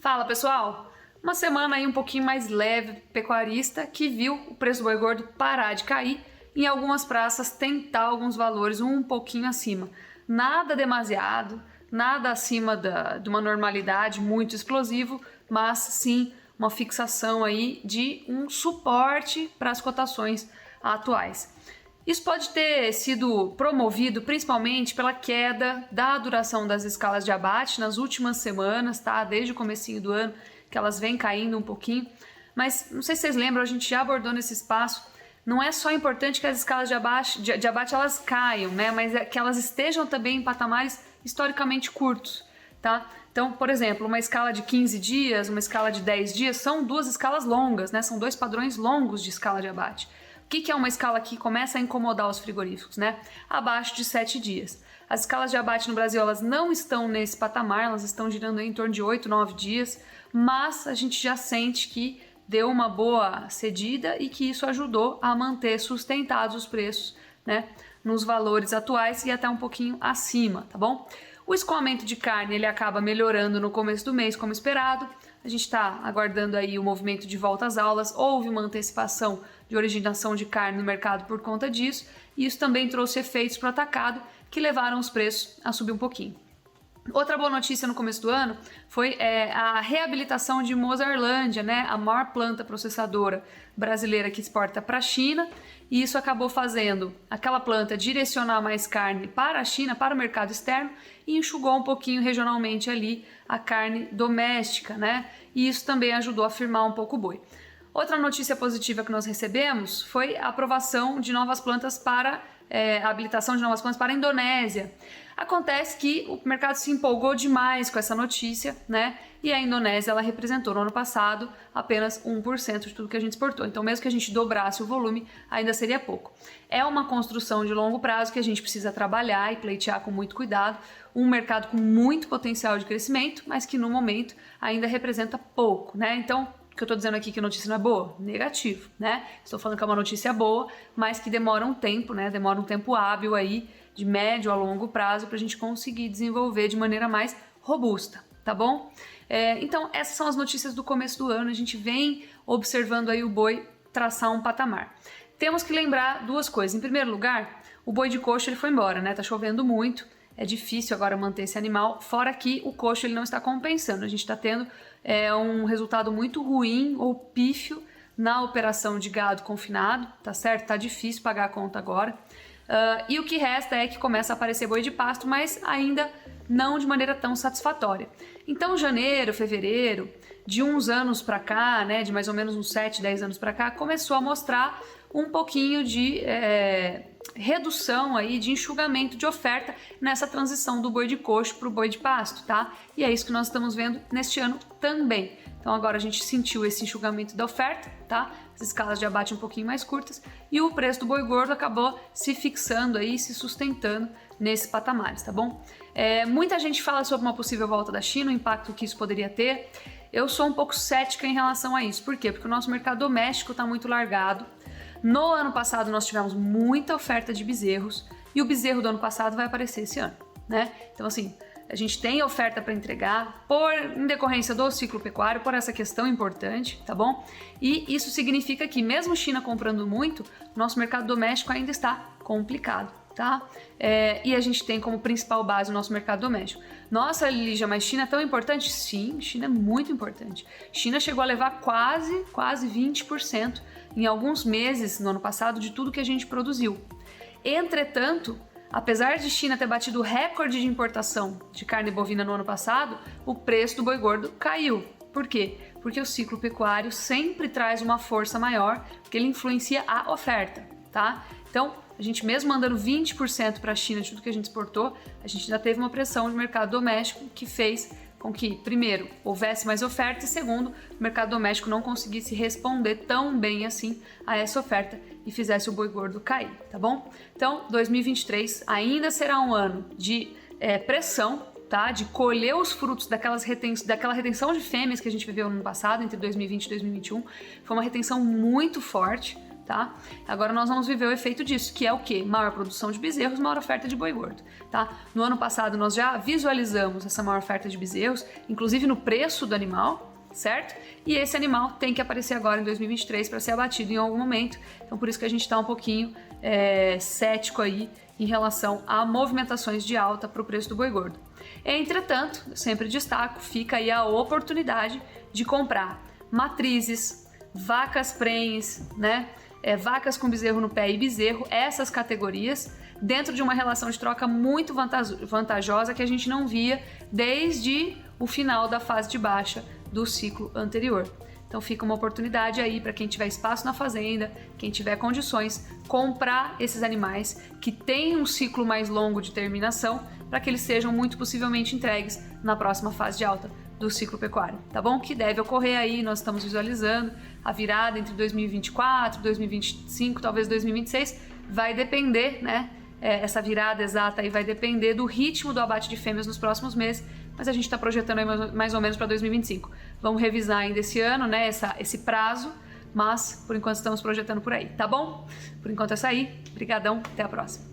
Fala pessoal, uma semana aí um pouquinho mais leve pecuarista que viu o preço do boi gordo parar de cair e em algumas praças tentar alguns valores um pouquinho acima. Nada demasiado, nada acima de uma normalidade muito explosivo, mas sim uma fixação aí de um suporte para as cotações atuais. Isso pode ter sido promovido principalmente pela queda da duração das escalas de abate nas últimas semanas, tá? Desde o comecinho do ano que elas vêm caindo um pouquinho. Mas não sei se vocês lembram, a gente já abordou nesse espaço. Não é só importante que as escalas de abate elas caiam, né? Mas é que elas estejam também em patamares historicamente curtos, tá? Então, por exemplo, uma escala de 15 dias, uma escala de 10 dias, são duas escalas longas, né? São dois padrões longos de escala de abate. O que é uma escala que começa a incomodar os frigoríficos, né? Abaixo de 7 dias. As escalas de abate no Brasil, elas não estão nesse patamar, elas estão girando em torno de 8, 9 dias, mas a gente já sente que deu uma boa cedida e que isso ajudou a manter sustentados os preços, né, nos valores atuais e até um pouquinho acima, tá bom? O escoamento de carne, ele acaba melhorando no começo do mês, como esperado. A gente está aguardando aí o movimento de volta às aulas, houve uma antecipação de originação de carne no mercado por conta disso, e isso também trouxe efeitos para o atacado que levaram os preços a subir um pouquinho. Outra boa notícia no começo do ano foi a reabilitação de Mozarlândia, né, a maior planta processadora brasileira que exporta para a China, e isso acabou fazendo aquela planta direcionar mais carne para a China, para o mercado externo, e enxugou um pouquinho regionalmente ali a carne doméstica, né, e isso também ajudou a firmar um pouco o boi. Outra notícia positiva que nós recebemos foi a aprovação de novas plantas para a habilitação de novas plantas para a Indonésia. Acontece que o mercado se empolgou demais com essa notícia, né? E a Indonésia ela representou no ano passado apenas 1% de tudo que a gente exportou. Então, mesmo que a gente dobrasse o volume, ainda seria pouco. É uma construção de longo prazo que a gente precisa trabalhar e pleitear com muito cuidado. Um mercado com muito potencial de crescimento, mas que no momento ainda representa pouco, né? Então, o que eu tô dizendo aqui que a notícia não é boa? Negativo, né? Estou falando que é uma notícia boa, mas que demora um tempo, né? Demora um tempo hábil aí, de médio a longo prazo, para a gente conseguir desenvolver de maneira mais robusta, tá bom? Então, essas são as notícias do começo do ano. A gente vem observando aí o boi traçar um patamar. Temos que lembrar duas coisas. Em primeiro lugar, o boi de coxo ele foi embora, né? Tá chovendo muito. É difícil agora manter esse animal, fora que o coxo ele não está compensando. A gente está tendo um resultado muito ruim ou pífio na operação de gado confinado, tá certo? Tá difícil pagar a conta agora. E o que resta é que começa a aparecer boi de pasto, mas ainda não de maneira tão satisfatória. Então, janeiro, fevereiro, de uns anos para cá, né, de mais ou menos uns 7, 10 anos para cá, começou a mostrar um pouquinho de redução aí, de enxugamento de oferta nessa transição do boi de coxo para o boi de pasto, tá? E é isso que nós estamos vendo neste ano também. Então agora a gente sentiu esse enxugamento da oferta, tá? As escalas de abate um pouquinho mais curtas e o preço do boi gordo acabou se fixando aí, se sustentando nesses patamares, tá bom? Muita gente fala sobre uma possível volta da China, o impacto que isso poderia ter. Eu sou um pouco cética em relação a isso. Por quê? Porque o nosso mercado doméstico está muito largado. No ano passado nós tivemos muita oferta de bezerros e o bezerro do ano passado vai aparecer esse ano, né? Então assim, a gente tem oferta para entregar em decorrência do ciclo pecuário, por essa questão importante, tá bom? E isso significa que mesmo China comprando muito, nosso mercado doméstico ainda está complicado, tá? E a gente tem como principal base o nosso mercado doméstico. Nossa, Lígia, mas China é tão importante? Sim, China é muito importante. China chegou a levar quase 20% em alguns meses no ano passado de tudo que a gente produziu. Entretanto, apesar de China ter batido o recorde de importação de carne bovina no ano passado, o preço do boi gordo caiu. Por quê? Porque o ciclo pecuário sempre traz uma força maior, porque ele influencia a oferta, tá? Então, a gente mesmo mandando 20% para a China de tudo que a gente exportou, a gente já teve uma pressão de mercado doméstico que fez com que, primeiro, houvesse mais oferta e, segundo, o mercado doméstico não conseguisse responder tão bem assim a essa oferta e fizesse o boi gordo cair, tá bom? Então, 2023 ainda será um ano de pressão, tá? De colher os frutos daquela retenção de fêmeas que a gente viveu no ano passado, entre 2020 e 2021. Foi uma retenção muito forte, tá? Agora nós vamos viver o efeito disso, que é o quê? Maior produção de bezerros, maior oferta de boi gordo, tá? No ano passado nós já visualizamos essa maior oferta de bezerros, inclusive no preço do animal, certo? E esse animal tem que aparecer agora em 2023 para ser abatido em algum momento, então por isso que a gente está um pouquinho cético aí em relação a movimentações de alta para o preço do boi gordo. Entretanto, eu sempre destaco, fica aí a oportunidade de comprar matrizes, vacas prenhes, né? Vacas com bezerro no pé e bezerro, essas categorias, dentro de uma relação de troca muito vantajosa que a gente não via desde o final da fase de baixa do ciclo anterior. Então fica uma oportunidade aí para quem tiver espaço na fazenda, quem tiver condições, comprar esses animais que têm um ciclo mais longo de terminação para que eles sejam muito possivelmente entregues na próxima fase de alta do ciclo pecuário, tá bom? Que deve ocorrer aí, nós estamos visualizando a virada entre 2024, 2025, talvez 2026, vai depender, né? Essa virada exata aí vai depender do ritmo do abate de fêmeas nos próximos meses, mas a gente está projetando aí mais ou menos para 2025. Vamos revisar ainda esse ano, né? Esse prazo, mas por enquanto estamos projetando por aí, tá bom? Por enquanto é isso aí. Obrigadão, até a próxima.